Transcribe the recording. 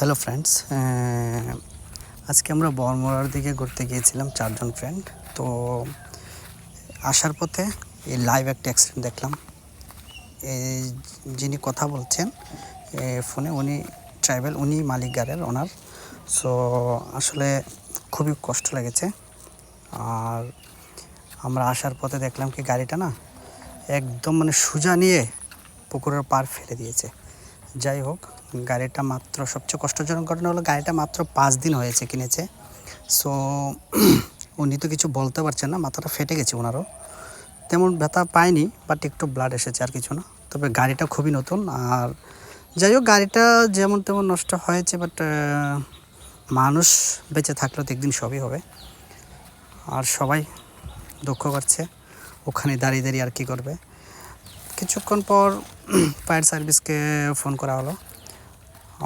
Hello friends, আজকে আমরা বড়মরার দিকে ঘুরতে গিয়েছিলাম 4 জন ফ্রেন্ড। তো আসার পথে এই লাইভ একটা অ্যাক্সিডেন্ট দেখলাম। এই যিনি কথা বলছেন ফোনে, উনি ট্রাইবেল, উনি মালিক গাড়ির ওনার। সো আসলে খুবই কষ্ট লেগেছে। আর আমরা আসার পথে দেখলাম কি গাড়িটা না একদম মানে সোজা নিয়ে পুকুরের পাড় ফেলে দিয়েছে। যাই হোক, গাড়িটা মাত্র, সবচেয়ে কষ্টজনক ঘটনা হলো গাড়িটা মাত্র 5 দিন হয়েছে কিনেছে। সো উনি তো কিছু বলতে পারছেন না, মাথাটা ফেটে গেছে ওনারও। তেমন ব্যথা পায়নি, বাট একটু ব্লাড এসেছে, আর কিছু না। তবে গাড়িটা খুবই নতুন। আর যাই হোক, গাড়িটা যেমন তেমন নষ্ট হয়েছে, বাট মানুষ বেঁচে থাকলে তো একদিন সবই হবে। আর সবাই দুঃখ করছে, ওখানে দাঁড়িয়ে দাঁড়িয়ে আর কী করবে। কিছুক্ষণ পর ফায়ার সার্ভিসকে ফোন করা হলো।